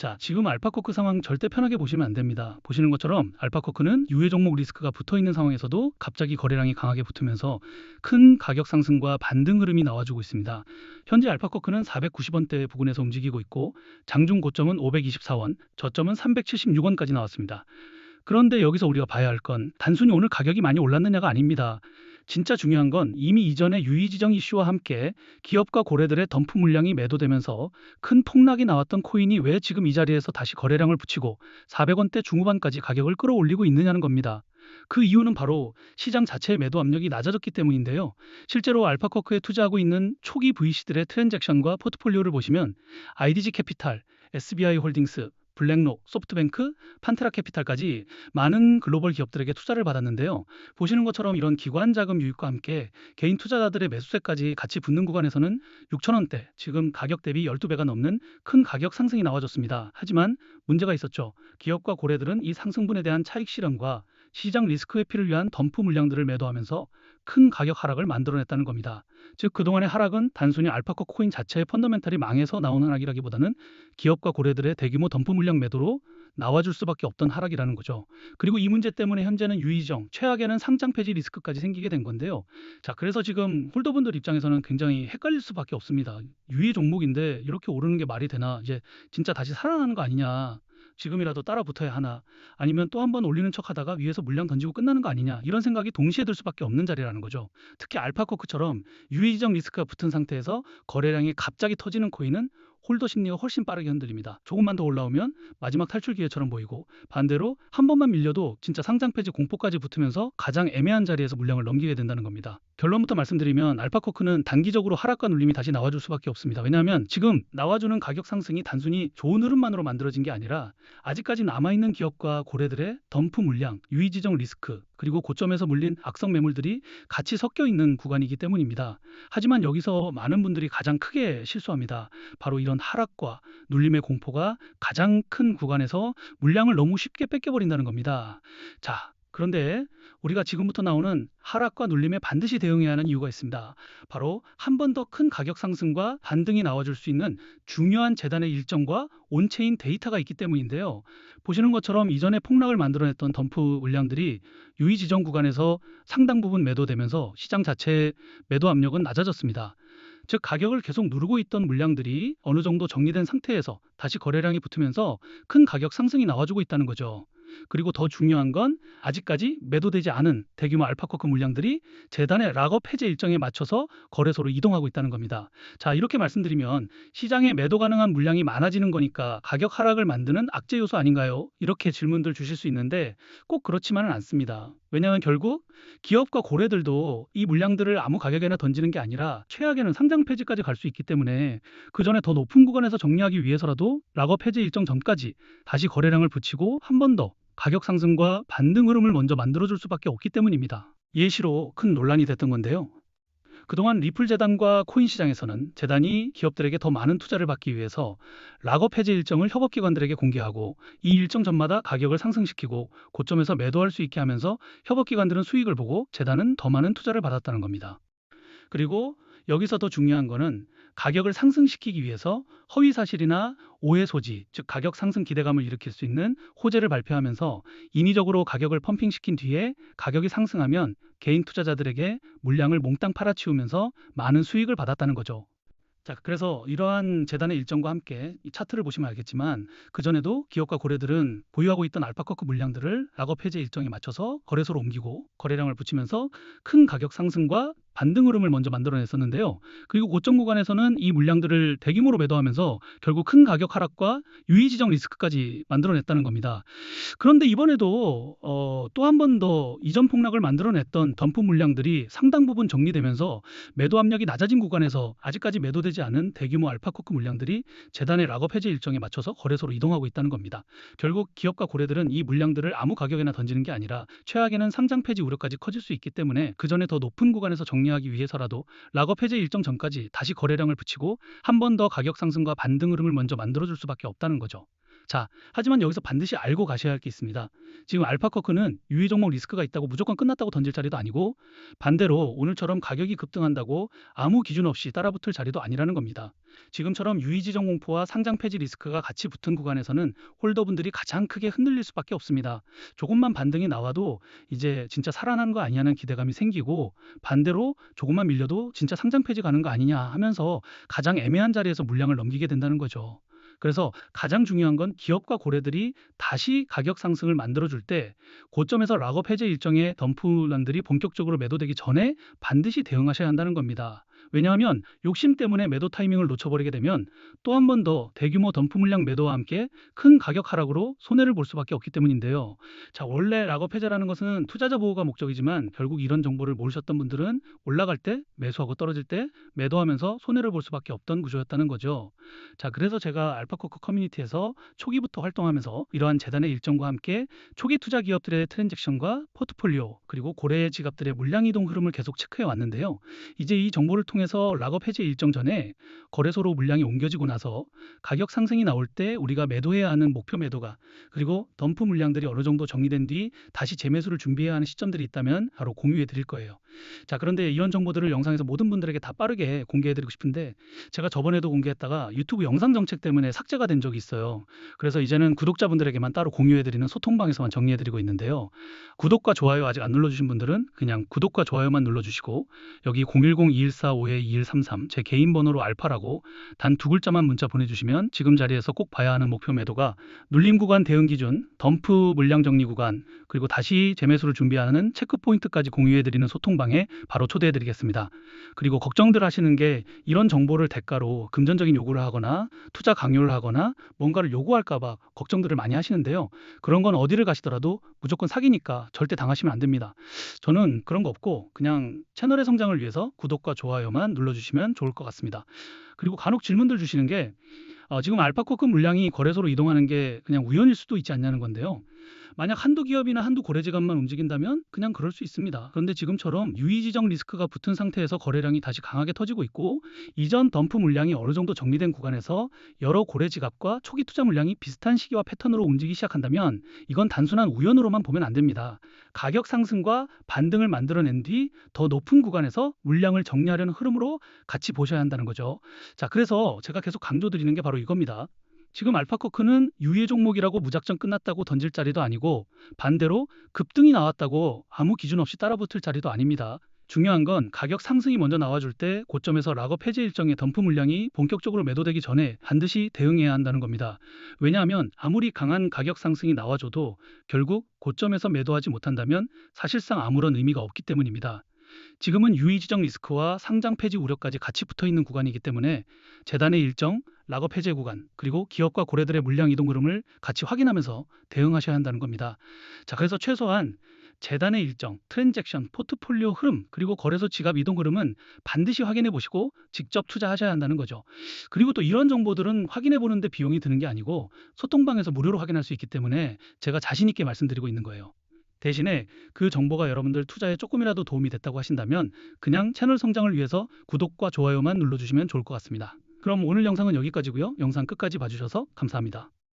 자, 지금 알파코크 상황 절대 편하게 보시면 안 됩니다. 보시는 것처럼 알파코크는 유해 종목 리스크가 붙어 있는 상황에서도 갑자기 거래량이 강하게 붙으면서 큰 가격 상승과 반등 흐름이 나와주고 있습니다. 현재 알파코크는 490원대 부근에서 움직이고 있고 장중 고점은 524원, 저점은 376원까지 나왔습니다. 그런데 여기서 우리가 봐야 할 건 단순히 오늘 가격이 많이 올랐느냐가 아닙니다. 진짜 중요한 건 이미 이전에 유의지정 이슈와 함께 기업과 고래들의 덤프 물량이 매도되면서 큰 폭락이 나왔던 코인이 왜 지금 이 자리에서 다시 거래량을 붙이고 400원대 중후반까지 가격을 끌어올리고 있느냐는 겁니다. 그 이유는 바로 시장 자체의 매도 압력이 낮아졌기 때문인데요. 실제로 알파코크에 투자하고 있는 초기 VC들의 트랜잭션과 포트폴리오를 보시면 IDG 캐피탈, SBI 홀딩스, 블랙록, 소프트뱅크, 판테라 캐피탈까지 많은 글로벌 기업들에게 투자를 받았는데요. 보시는 것처럼 이런 기관 자금 유입과 함께 개인 투자자들의 매수세까지 같이 붙는 구간에서는 6천원대, 지금 가격 대비 12배가 넘는 큰 가격 상승이 나와줬습니다. 하지만 문제가 있었죠. 기업과 고래들은 이 상승분에 대한 차익 실현과 시장 리스크 회피를 위한 덤프 물량들을 매도하면서 큰 가격 하락을 만들어냈다는 겁니다. 즉 그동안의 하락은 단순히 알파코 코인 자체의 펀더멘탈이 망해서 나온 하락이라기보다는 기업과 고래들의 대규모 덤프 물량 매도로 나와줄 수밖에 없던 하락이라는 거죠. 그리고 이 문제 때문에 현재는 유의정, 최악에는 상장 폐지 리스크까지 생기게 된 건데요. 자, 그래서 지금 홀더분들 입장에서는 굉장히 헷갈릴 수밖에 없습니다. 유의 종목인데 이렇게 오르는 게 말이 되나? 이제 진짜 다시 살아나는 거 아니냐? 지금이라도 따라 붙어야 하나? 아니면 또 한 번 올리는 척 하다가 위에서 물량 던지고 끝나는 거 아니냐? 이런 생각이 동시에 들 수밖에 없는 자리라는 거죠. 특히 알파코크처럼 유의지정 리스크가 붙은 상태에서 거래량이 갑자기 터지는 코인은 홀더 심리가 훨씬 빠르게 흔들립니다. 조금만 더 올라오면 마지막 탈출 기회처럼 보이고 반대로 한 번만 밀려도 진짜 상장 폐지 공포까지 붙으면서 가장 애매한 자리에서 물량을 넘기게 된다는 겁니다. 결론부터 말씀드리면 알파코크는 단기적으로 하락과 눌림이 다시 나와줄 수밖에 없습니다. 왜냐하면 지금 나와주는 가격 상승이 단순히 좋은 흐름만으로 만들어진 게 아니라 아직까지 남아있는 기업과 고래들의 덤프 물량, 유의지정 리스크, 그리고 고점에서 물린 악성 매물들이 같이 섞여 있는 구간이기 때문입니다. 하지만 여기서 많은 분들이 가장 크게 실수합니다. 바로 이런 하락과 눌림의 공포가 가장 큰 구간에서 물량을 너무 쉽게 뺏겨버린다는 겁니다. 자, 그런데 우리가 지금부터 나오는 하락과 눌림에 반드시 대응해야 하는 이유가 있습니다. 바로 한 번 더 큰 가격 상승과 반등이 나와줄 수 있는 중요한 재단의 일정과 온체인 데이터가 있기 때문인데요. 보시는 것처럼 이전에 폭락을 만들어냈던 덤프 물량들이 유의 지정 구간에서 상당 부분 매도되면서 시장 자체의 매도 압력은 낮아졌습니다. 즉 가격을 계속 누르고 있던 물량들이 어느 정도 정리된 상태에서 다시 거래량이 붙으면서 큰 가격 상승이 나와주고 있다는 거죠. 그리고 더 중요한 건 아직까지 매도되지 않은 대규모 알파코크 물량들이 재단의 락업 해제 일정에 맞춰서 거래소로 이동하고 있다는 겁니다. 자, 이렇게 말씀드리면 시장에 매도 가능한 물량이 많아지는 거니까 가격 하락을 만드는 악재 요소 아닌가요? 이렇게 질문들 주실 수 있는데 꼭 그렇지만은 않습니다. 왜냐하면 결국 기업과 고래들도 이 물량들을 아무 가격에나 던지는 게 아니라 최악에는 상장 폐지까지 갈 수 있기 때문에 그 전에 더 높은 구간에서 정리하기 위해서라도 락업 해제 일정 전까지 다시 거래량을 붙이고 한 번 더 가격 상승과 반등 흐름을 먼저 만들어줄 수밖에 없기 때문입니다. 예시로 큰 논란이 됐던 건데요. 그동안 리플 재단과 코인 시장에서는 재단이 기업들에게 더 많은 투자를 받기 위해서 락업 해제 일정을 협업기관들에게 공개하고 이 일정 전마다 가격을 상승시키고 고점에서 매도할 수 있게 하면서 협업기관들은 수익을 보고 재단은 더 많은 투자를 받았다는 겁니다. 그리고 여기서 더 중요한 거는 가격을 상승시키기 위해서 허위 사실이나 오해 소지, 즉 가격 상승 기대감을 일으킬 수 있는 호재를 발표하면서 인위적으로 가격을 펌핑시킨 뒤에 가격이 상승하면 개인 투자자들에게 물량을 몽땅 팔아치우면서 많은 수익을 받았다는 거죠. 자, 그래서 이러한 재단의 일정과 함께 이 차트를 보시면 알겠지만 그전에도 기업과 고래들은 보유하고 있던 알파코크 물량들을 락업 해제 일정에 맞춰서 거래소로 옮기고 거래량을 붙이면서 큰 가격 상승과 반등 흐름을 먼저 만들어냈었는데요. 그리고 고점 구간에서는 이 물량들을 대규모로 매도하면서 결국 큰 가격 하락과 유의 지정 리스크까지 만들어냈다는 겁니다. 그런데 이번에도 또 한 번 더 이전 폭락을 만들어냈던 덤프 물량들이 상당 부분 정리되면서 매도 압력이 낮아진 구간에서 아직까지 매도되지 않은 대규모 알파코크 물량들이 재단의 락업 해제 일정에 맞춰서 거래소로 이동하고 있다는 겁니다. 결국 기업과 고래들은 이 물량들을 아무 가격에나 던지는 게 아니라 최악에는 상장 폐지 우려까지 커질 수 있기 때문에 그 전에 더 높은 구간에서 정리하기 위해서라도 락업 해제 일정 전까지 다시 거래량을 붙이고 한 번 더 가격 상승과 반등 흐름을 먼저 만들어줄 수밖에 없다는 거죠. 자, 하지만 여기서 반드시 알고 가셔야 할 게 있습니다. 지금 알파커크는 유의 종목 리스크가 있다고 무조건 끝났다고 던질 자리도 아니고 반대로 오늘처럼 가격이 급등한다고 아무 기준 없이 따라붙을 자리도 아니라는 겁니다. 지금처럼 유의지정 공포와 상장 폐지 리스크가 같이 붙은 구간에서는 홀더분들이 가장 크게 흔들릴 수밖에 없습니다. 조금만 반등이 나와도 이제 진짜 살아나는 거 아니냐는 기대감이 생기고 반대로 조금만 밀려도 진짜 상장 폐지 가는 거 아니냐 하면서 가장 애매한 자리에서 물량을 넘기게 된다는 거죠. 그래서 가장 중요한 건 기업과 고래들이 다시 가격 상승을 만들어줄 때 고점에서 락업 해제 일정의 덤프런들이 본격적으로 매도되기 전에 반드시 대응하셔야 한다는 겁니다. 왜냐하면 욕심 때문에 매도 타이밍을 놓쳐버리게 되면 또 한 번 더 대규모 덤프 물량 매도와 함께 큰 가격 하락으로 손해를 볼 수밖에 없기 때문인데요. 자, 원래 락업 해제라는 것은 투자자 보호가 목적이지만 결국 이런 정보를 모르셨던 분들은 올라갈 때 매수하고 떨어질 때 매도하면서 손해를 볼 수밖에 없던 구조였다는 거죠. 자, 그래서 제가 알파코크 커뮤니티에서 초기부터 활동하면서 이러한 재단의 일정과 함께 초기 투자 기업들의 트랜잭션과 포트폴리오 그리고 고래 지갑들의 물량 이동 흐름을 계속 체크해 왔는데요. 이제 이 정보를 통해서 락업 해제 일정 전에 거래소로 물량이 옮겨지고 나서 가격 상승이 나올 때 우리가 매도해야 하는 목표 매도가 그리고 덤프 물량들이 어느 정도 정리된 뒤 다시 재매수를 준비해야 하는 시점들이 있다면 바로 공유해 드릴 거예요. 자, 그런데 이런 정보들을 영상에서 모든 분들에게 다 빠르게 공개해 드리고 싶은데 제가 저번에도 공개했다가 유튜브 영상 정책 때문에 삭제가 된 적이 있어요. 그래서 이제는 구독자분들에게만 따로 공유해 드리는 소통방에서만 정리해 드리고 있는데요. 구독과 좋아요 아직 안 눌러주신 분들은 그냥 구독과 좋아요만 눌러주시고 여기 010-2145-2133 제 개인 번호로 알파라고 단 두 글자만 문자 보내주시면 지금 자리에서 꼭 봐야 하는 목표 매도가 눌림 구간 대응 기준, 덤프 물량 정리 구간, 그리고 다시 재매수를 준비하는 체크 포인트까지 공유해드리는 소통방에 바로 초대해드리겠습니다. 그리고 걱정들 하시는 게 이런 정보를 대가로 금전적인 요구를 하거나 투자 강요를 하거나 뭔가를 요구할까봐 걱정들을 많이 하시는데요. 그런 건 어디를 가시더라도 무조건 사기니까 절대 당하시면 안 됩니다. 저는 그런 거 없고 그냥 채널의 성장을 위해서 구독과 좋아요만 눌러주시면 좋을 것 같습니다. 그리고 간혹 질문들 주시는 게 지금 알파코크 물량이 거래소로 이동하는 게 그냥 우연일 수도 있지 않냐는 건데요. 만약 한두 기업이나 한두 고래지갑만 움직인다면 그냥 그럴 수 있습니다. 그런데 지금처럼 유의지정 리스크가 붙은 상태에서 거래량이 다시 강하게 터지고 있고 이전 덤프 물량이 어느 정도 정리된 구간에서 여러 고래지갑과 초기 투자 물량이 비슷한 시기와 패턴으로 움직이기 시작한다면 이건 단순한 우연으로만 보면 안 됩니다. 가격 상승과 반등을 만들어낸 뒤 더 높은 구간에서 물량을 정리하려는 흐름으로 같이 보셔야 한다는 거죠. 자, 그래서 제가 계속 강조드리는 게 바로 이겁니다. 지금 알파코크는 유예 종목이라고 무작정 끝났다고 던질 자리도 아니고 반대로 급등이 나왔다고 아무 기준 없이 따라붙을 자리도 아닙니다. 중요한 건 가격 상승이 먼저 나와줄 때 고점에서 락업 해제 일정의 덤프 물량이 본격적으로 매도되기 전에 반드시 대응해야 한다는 겁니다. 왜냐하면 아무리 강한 가격 상승이 나와줘도 결국 고점에서 매도하지 못한다면 사실상 아무런 의미가 없기 때문입니다. 지금은 유의지정 리스크와 상장 폐지 우려까지 같이 붙어 있는 구간이기 때문에 재단의 일정, 락업 해제 구간, 그리고 기업과 고래들의 물량 이동 흐름을 같이 확인하면서 대응하셔야 한다는 겁니다. 자, 그래서 최소한 재단의 일정, 트랜잭션, 포트폴리오 흐름, 그리고 거래소 지갑 이동 흐름은 반드시 확인해 보시고 직접 투자하셔야 한다는 거죠. 그리고 또 이런 정보들은 확인해 보는데 비용이 드는 게 아니고 소통방에서 무료로 확인할 수 있기 때문에 제가 자신 있게 말씀드리고 있는 거예요. 대신에 그 정보가 여러분들 투자에 조금이라도 도움이 됐다고 하신다면 그냥 채널 성장을 위해서 구독과 좋아요만 눌러주시면 좋을 것 같습니다. 그럼 오늘 영상은 여기까지고요. 영상 끝까지 봐주셔서 감사합니다.